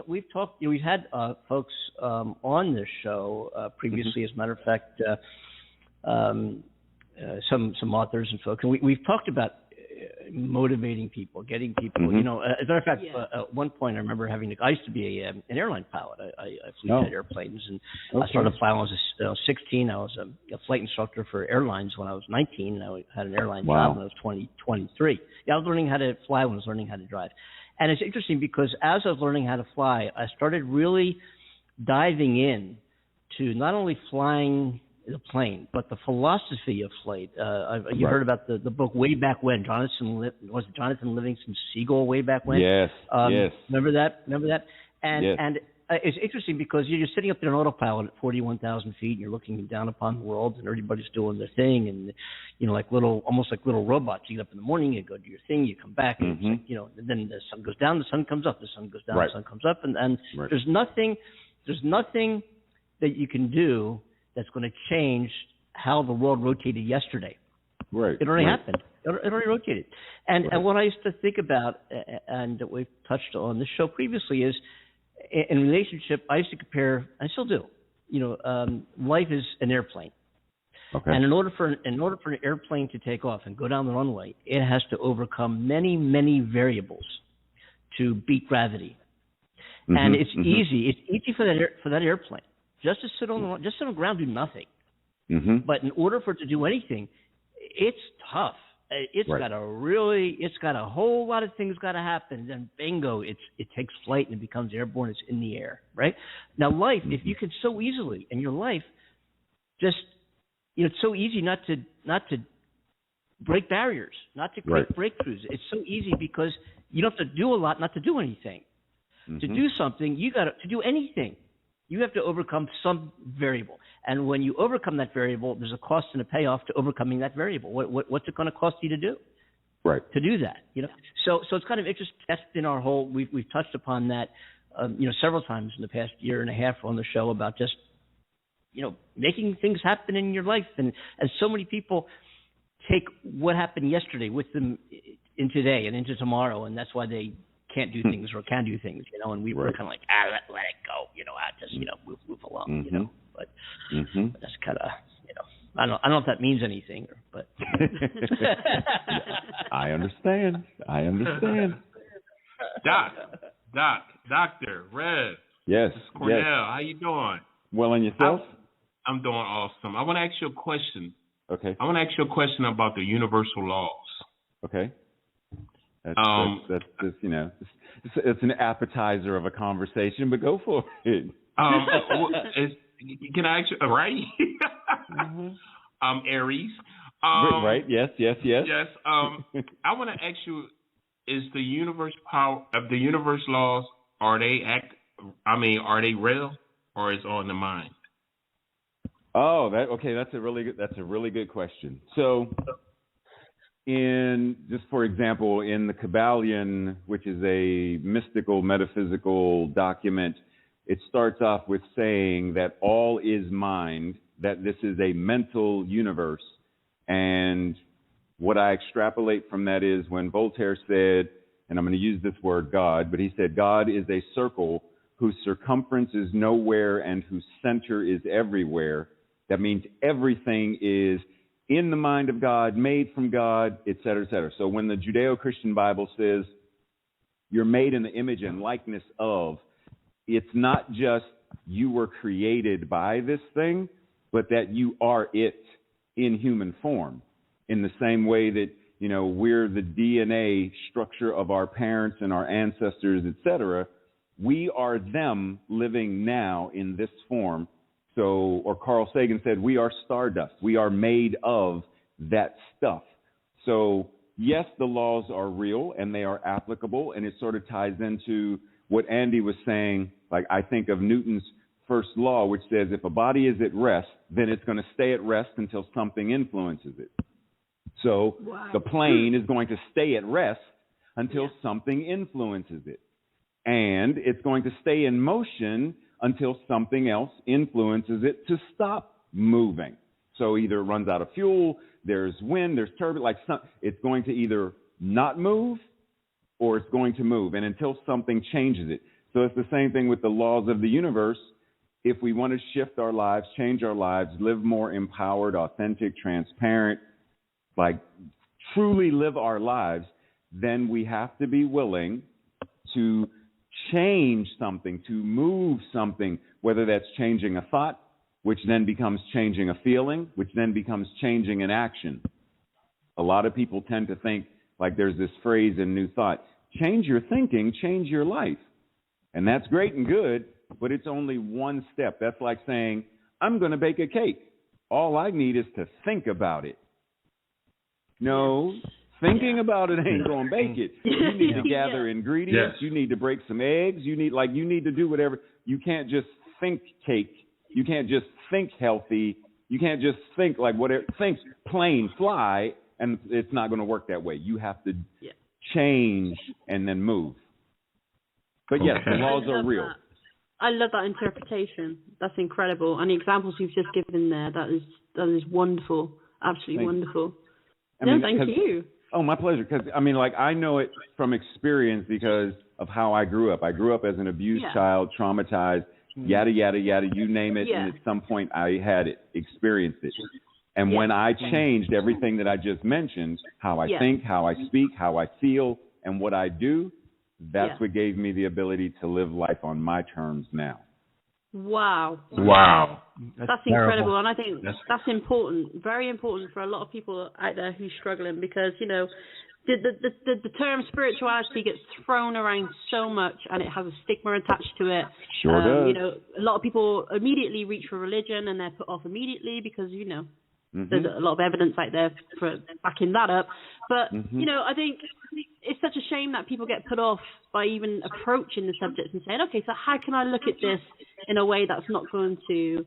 we've talked. We've had folks on this show previously. As a matter of fact, some authors and folks, and we've talked about motivating people, getting people. Mm-hmm. You know, as a matter of fact, at one point I remember I used to be an airline pilot. I flew jet airplanes, and I started flying when I was 16. I was a flight instructor for airlines when I was 19, and I had an airline job when I was 23. Yeah, I was learning how to fly when I was learning how to drive. And it's interesting because as I was learning how to fly, I started really diving in to not only flying the plane, but the philosophy of flight. You heard about the book Way Back When, Jonathan Livingston Seagull, Way Back When? Yes, yes. Remember that? And it's interesting because you're sitting up in an autopilot at 41,000 feet, and you're looking down upon the world, and everybody's doing their thing, and almost like little robots. You get up in the morning, you go do your thing, you come back, and it's like, then the sun goes down, the sun comes up, the sun goes down, the sun comes up, and there's nothing that you can do that's going to change how the world rotated yesterday. Right. It already happened. It already rotated. And what I used to think about, and that we've touched on this show previously, is in relationship, I used to compare, I still do, life is an airplane. Okay. And in order for an airplane to take off and go down the runway, it has to overcome many, many variables to beat gravity. And it's easy. It's easy for that airplane just to sit on the ground, do nothing. But in order for it to do anything, it's tough. It's got a whole lot of things got to happen. Then bingo, it takes flight and it becomes airborne. It's in the air, right? Now life, if you can so easily in your life, just it's so easy not to break barriers, not to create breakthroughs. It's so easy because you don't have to do a lot not to do anything. To do something, to do anything, you have to overcome some variable. And when you overcome that variable, there's a cost and a payoff to overcoming that variable. What's it going to cost you to do? Right. To do that, So it's kind of interesting. That's been our whole. We've touched upon that, several times in the past year and a half on the show about just, making things happen in your life. And so many people take what happened yesterday with them in today and into tomorrow, and that's why they can't do things or can do things, and we were kind of like, let it go, just, move along, but that's kind of, I don't know if that means anything, but. I understand. Doctor, Rev. Yes. Cornell, how you doing? Well, and yourself? I'm doing awesome. I want to ask you a question. Okay. I want to ask you a question about the universal laws. Okay. That's it's an appetizer of a conversation, but go for it. Can I ask you, right? Aries. Right. Yes. Yes. I want to ask you: is the universe power of the universe laws? Are they real, or is it on the mind? Oh, that's a really good question. So, for example, in the Kabbalion, which is a mystical, metaphysical document, it starts off with saying that all is mind, that this is a mental universe. And what I extrapolate from that is when Voltaire said, and I'm going to use this word God, but he said, God is a circle whose circumference is nowhere and whose center is everywhere. That means everything is in the mind of God, made from God, et cetera, et cetera. So when the Judeo-Christian Bible says you're made in the image and likeness of, it's not just you were created by this thing, but that you are it in human form. In the same way that, we're the DNA structure of our parents and our ancestors, et cetera, we are them living now in this form. So, or Carl Sagan said, we are stardust. We are made of that stuff. So, yes, the laws are real and they are applicable, and it sort of ties into what Andy was saying. Like, I think of Newton's first law, which says if a body is at rest, then it's going to stay at rest until something influences it. So, the plane is going to stay at rest until something influences it. And it's going to stay in motion until something else influences it to stop moving. So either it runs out of fuel, there's wind, there's turbulence, it's going to either not move or it's going to move, and until something changes it. So it's the same thing with the laws of the universe. If we want to shift our lives, change our lives, live more empowered, authentic, transparent, like truly live our lives, then we have to be willing to change something, to move something, whether that's changing a thought, which then becomes changing a feeling, which then becomes changing an action. A lot of people tend to think, like there's this phrase in New Thought, change your thinking, change your life. And that's great and good, but it's only one step. That's like saying, I'm going to bake a cake. All I need is to think about it. No, thinking about it ain't going to bake it. You need to gather ingredients. You need to break some eggs. You need to do whatever. You can't just think cake. You can't just think healthy. You can't just think like whatever. Think plain fly, and it's not going to work that way. You have to change and then move. But yes, the laws are real. I love that interpretation. That's incredible. And the examples you've just given there, that is wonderful. Absolutely wonderful. Thank you. Oh, my pleasure. Because, I mean, like, I know it from experience because of how I grew up. I grew up as an abused child, traumatized, yada, yada, yada, you name it. And at some point I had it, experienced it. And when I changed everything that I just mentioned, how I think, how I speak, how I feel, and what I do, that's what gave me the ability to live life on my terms now. Wow. That's incredible. And I think that's important, very important for a lot of people out there who's struggling, because, you know, the term spirituality gets thrown around so much and it has a stigma attached to it. Sure does. You know, a lot of people immediately reach for religion and they're put off immediately because, you know, there's a lot of evidence out there for backing that up. But, you know, I think it's such a shame that people get put off by even approaching the subject and saying, okay, so how can I look at this in a way that's not going to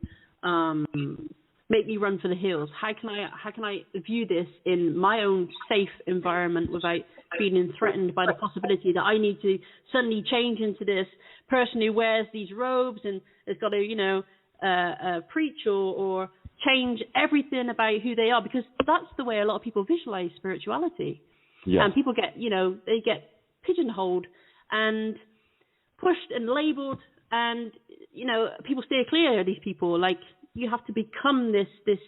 make me run for the hills? How can I view this in my own safe environment without feeling threatened by the possibility that I need to suddenly change into this person who wears these robes and has got to, you know, preach or change everything about who they are, because that's the way a lot of people visualize spirituality. Yes. And people get, you know, they get pigeonholed and pushed and labeled, and, you know, people steer clear of these people. Like, you have to become this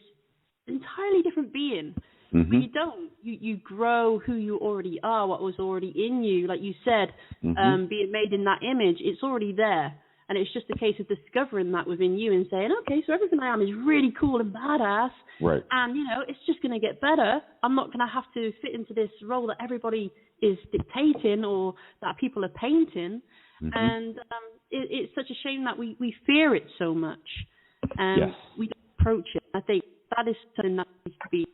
entirely different being. But you don't. You grow who you already are, what was already in you. Like you said, being made in that image, it's already there. And it's just a case of discovering that within you and saying, okay, so everything I am is really cool and badass. Right. And, you know, it's just going to get better. I'm not going to have to fit into this role that everybody is dictating or that people are painting. And it's such a shame that we fear it so much. And we don't approach it. I think that is something that needs to be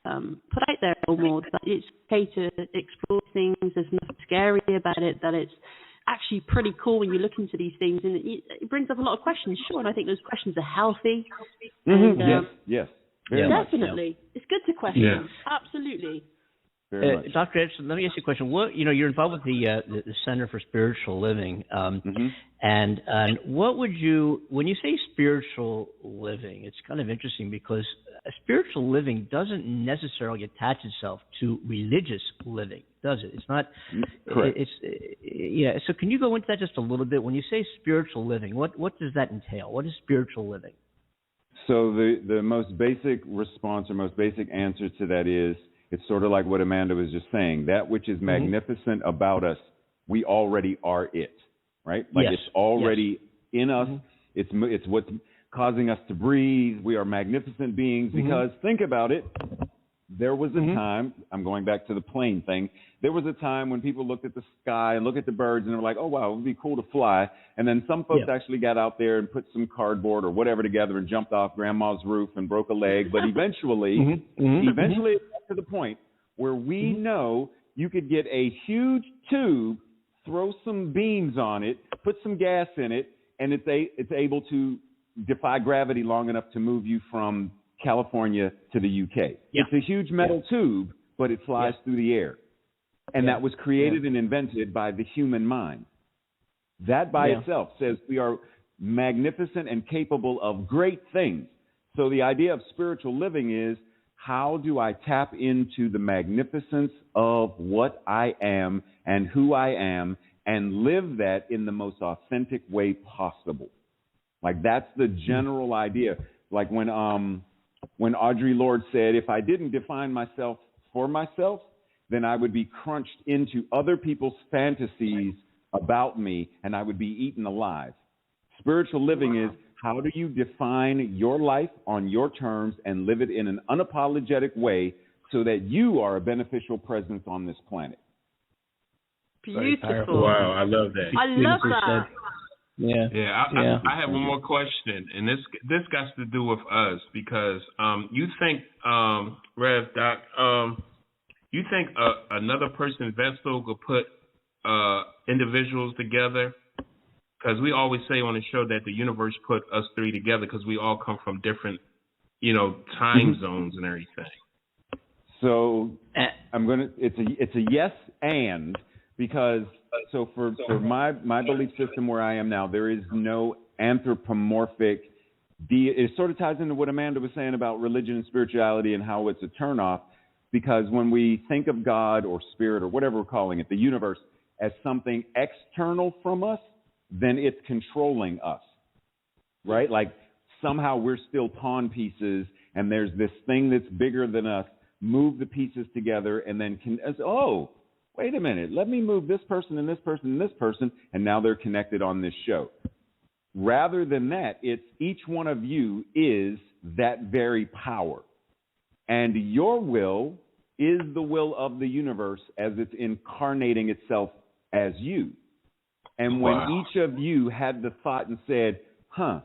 put out there more, that it's okay to explore things. There's nothing scary about it, that it's actually pretty cool when you look into these things, and it brings up a lot of questions. Sure, and I think those questions are healthy. And, yes, definitely. It's good to question. Yeah. Absolutely. Dr. Anderson, let me ask you a question. What, you know, you're involved with the Center for Spiritual Living, and what would you, when you say spiritual living, it's kind of interesting because spiritual living doesn't necessarily attach itself to religious living, does it? It's not. Correct. So can you go into that just a little bit? When you say spiritual living, what does that entail? What is spiritual living? So the most basic response or most basic answer to that is, it's sort of like what Amanda was just saying. That which is magnificent about us, we already are it, right? Like it's already in us. It's what's causing us to breathe. We are magnificent beings because, think about it, there was a time, I'm going back to the plane thing, there was a time when people looked at the sky and looked at the birds and they were like, oh, wow, it would be cool to fly. And then some folks actually got out there and put some cardboard or whatever together and jumped off grandma's roof and broke a leg. But eventually, eventually it got to the point where we know you could get a huge tube, throw some beams on it, put some gas in it, and it's able to defy gravity long enough to move you from California to the UK. It's a huge metal tube, but it flies through the air. And that was created and invented by the human mind. That by itself says we are magnificent and capable of great things. So the idea of spiritual living is, how do I tap into the magnificence of what I am and who I am and live that in the most authentic way possible? Like, that's the general idea. Like when Audre Lorde said, if I didn't define myself for myself, then I would be crunched into other people's fantasies about me, and I would be eaten alive. Spiritual living is, how do you define your life on your terms and live it in an unapologetic way so that you are a beneficial presence on this planet? Beautiful. Wow, I love that. I love that. Yeah. I have one more question, and this got to do with us, because you think, Rev Doc, you think another person's vessel could put individuals together? Because we always say on the show that the universe put us three together because we all come from different, time zones and everything. So it's a yes and, because for my belief system where I am now, there is no anthropomorphic. It sort of ties into what Amanda was saying about religion and spirituality and how it's a turnoff, because when we think of God or spirit or whatever we're calling it, the universe, as something external from us, then it's controlling us, right? Like somehow we're still pawn pieces, and there's this thing that's bigger than us. Move the pieces together, and then wait a minute, let me move this person and this person and this person, and now they're connected on this show. Rather than that, it's each one of you is that very power, and your will is the will of the universe as it's incarnating itself as you. And when each of you had the thought and said, I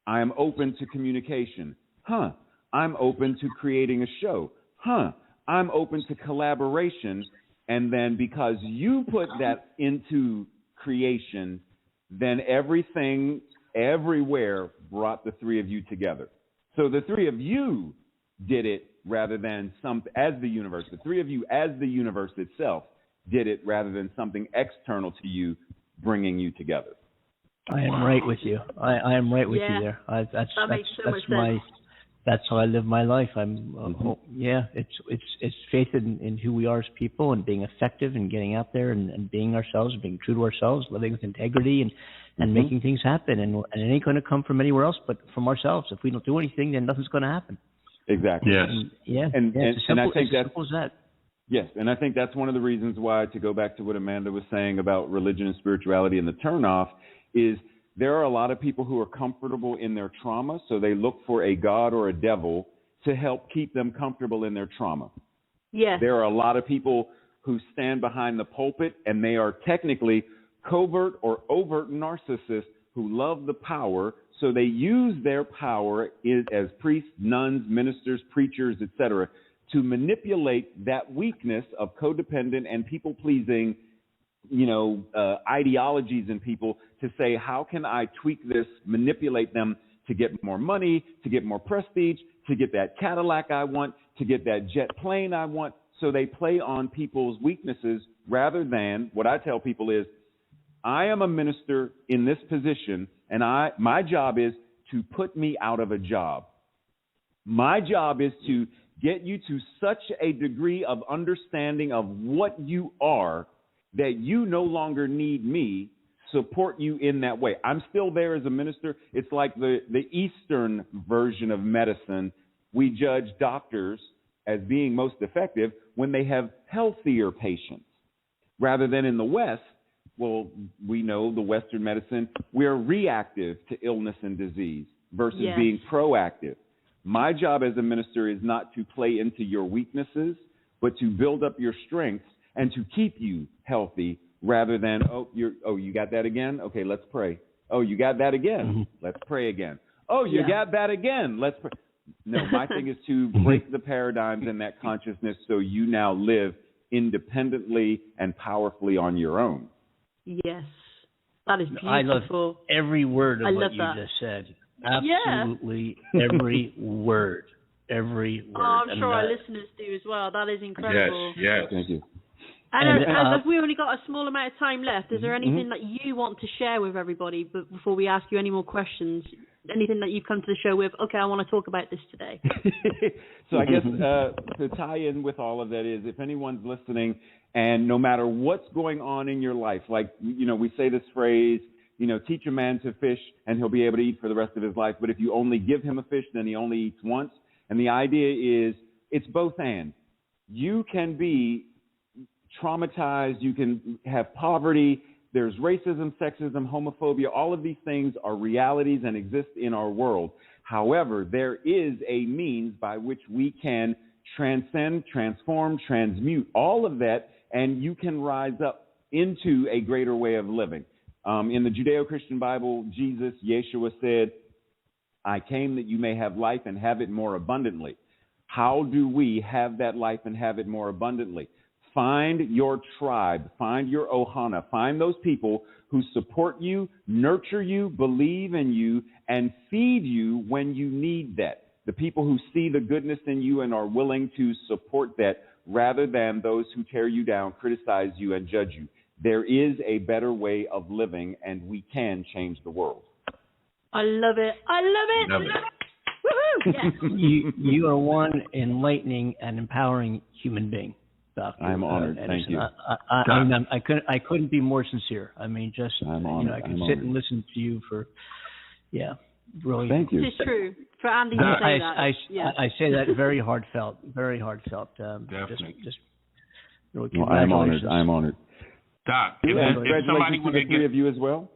am open to communication. I'm open to creating a show. I'm open to collaboration. And then because you put that into creation, then everything, everywhere brought the three of you together. So the three of you did it rather than as the universe. The three of you as the universe itself did it rather than something external to you bringing you together. I am right with you. I am right with you there. That's how I live my life. It's faith in who we are as people, and being effective and getting out there and being ourselves, being true to ourselves, living with integrity and making things happen. And it ain't going to come from anywhere else but from ourselves. If we don't do anything, then nothing's going to happen. Exactly. Yes. And I think that's simple as that. Yes, and I think that's one of the reasons why, to go back to what Amanda was saying about religion and spirituality and the turnoff, is there are a lot of people who are comfortable in their trauma, so they look for a god or a devil to help keep them comfortable in their trauma. Yes. There are a lot of people who stand behind the pulpit, and they are technically covert or overt narcissists who love the power, so they use their power as priests, nuns, ministers, preachers, etc., to manipulate that weakness of codependent and people-pleasing, ideologies in people, to say, how can I tweak this, manipulate them to get more money, to get more prestige, to get that Cadillac I want, to get that jet plane I want. So they play on people's weaknesses, rather than, what I tell people is, I am a minister in this position, and my job is to put me out of a job. My job is to get you to such a degree of understanding of what you are that you no longer need me, support you in that way. I'm still there as a minister. It's like the Eastern version of medicine. We judge doctors as being most effective when they have healthier patients, rather than in the West. Well, we know the Western medicine, we're reactive to illness and disease versus being proactive. My job as a minister is not to play into your weaknesses, but to build up your strengths and to keep you healthy, rather than, you got that again? Okay, let's pray. Oh, you got that again? Let's pray again. Oh, you got that again? Let's pray. No, my thing is to break the paradigms in that consciousness, so you now live independently and powerfully on your own. Yes, that is beautiful. I love every word of what you just said. Absolutely every word. Every word. Oh, I'm sure our listeners do as well. That is incredible. Yes. Thank you. And as we only got a small amount of time left, is there anything that you want to share with everybody before we ask you any more questions? Anything that you've come to the show with, okay, I want to talk about this today? So I guess to tie in with all of that is, if anyone's listening, and no matter what's going on in your life, like, we say this phrase, teach a man to fish and he'll be able to eat for the rest of his life. But if you only give him a fish, then he only eats once. And the idea is, it's both and. You can be traumatized. You can have poverty. There's racism, sexism, homophobia. All of these things are realities and exist in our world. However, there is a means by which we can transcend, transform, transmute all of that, and you can rise up into a greater way of living. In the Judeo-Christian Bible, Jesus, Yeshua said, I came that you may have life and have it more abundantly. How do we have that life and have it more abundantly? Find your tribe, find your ohana, find those people who support you, nurture you, believe in you, and feed you when you need that. The people who see the goodness in you and are willing to support that rather than those who tear you down, criticize you, and judge you. There is a better way of living, and we can change the world. I love it. I love it. Love it. Woohoo! Yes. You are one enlightening and empowering human being, Dr. I'm honored. Anderson. Thank you. I couldn't be more sincere. I mean, just I'm honored. I can sit and listen to you for, really. Thank you. It's true. For Andy to say that. I say that very heartfelt. Very heartfelt. Definitely. Just really well, I'm honored. I'm honored. Doc, if somebody congratulations to the three of you as well.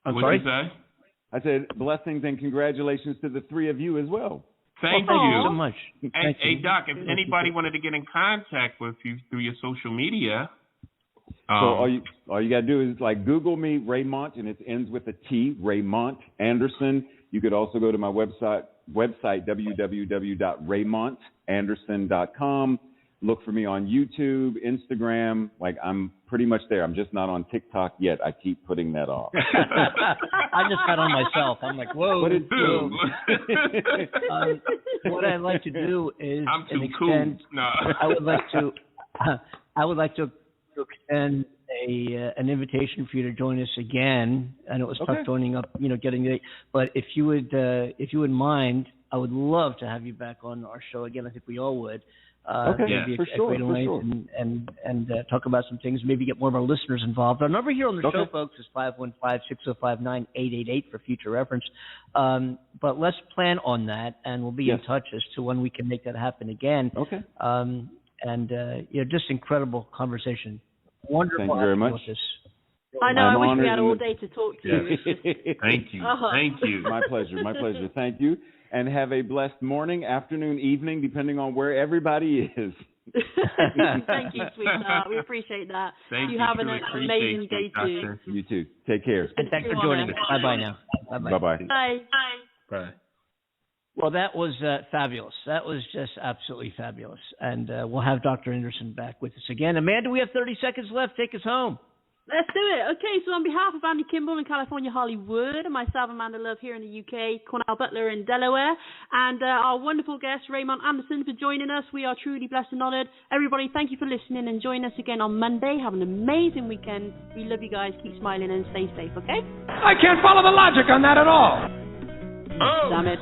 I'm sorry? sorry? What did you say? I said blessings and congratulations to the three of you as well. Thank you you so much. Hey, Doc, if anybody wanted to get in contact with you through your social media. So all you got to do is Google me, Raymont, and it ends with a T, Raymont Anderson. You could also go to my website www.raymontanderson.com. Look for me on YouTube, Instagram. I'm pretty much there. I'm just not on TikTok yet. I keep putting that off. I just got on myself. I'm like, whoa. What did whoa. What I'd like to do is I'm too extend. Cool. No. I would like to extend an invitation for you to join us again. I know it was tough joining up, getting the. But if you wouldn't mind, I would love to have you back on our show again. I think we all would. For sure. And talk about some things, maybe get more of our listeners involved. Our number here on the show, folks, is 515-605-9888 for future reference. But let's plan on that, and we'll be in touch as to when we can make that happen again. Okay. Just incredible conversation. Wonderful. Thank you very much. I know. I wish we had all day to talk to you. Thank you. Thank you. My pleasure. Thank you. And have a blessed morning, afternoon, evening, depending on where everybody is. Thank you, sweetheart. We appreciate that. Thank you. Have an amazing day, too. You too. Take care. And thanks for joining us. Bye-bye now. Bye-bye. Bye. Bye. Well, that was fabulous. That was just absolutely fabulous. And we'll have Dr. Anderson back with us again. Amanda, we have 30 seconds left. Take us home. Let's do it. Okay, so on behalf of Andy Kimball in California, Hollywood, and myself, Amanda Love, here in the UK, Cornell Butler in Delaware, and our wonderful guest, Raymont Anderson, for joining us. We are truly blessed and honored. Everybody, thank you for listening, and join us again on Monday. Have an amazing weekend. We love you guys. Keep smiling and stay safe, okay? I can't follow the logic on that at all. Oh. Damn it.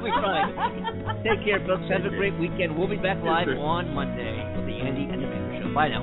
We tried. Take care, folks. Have a great weekend. We'll be back live on Monday with the Andy and Amanda Show. Bye now.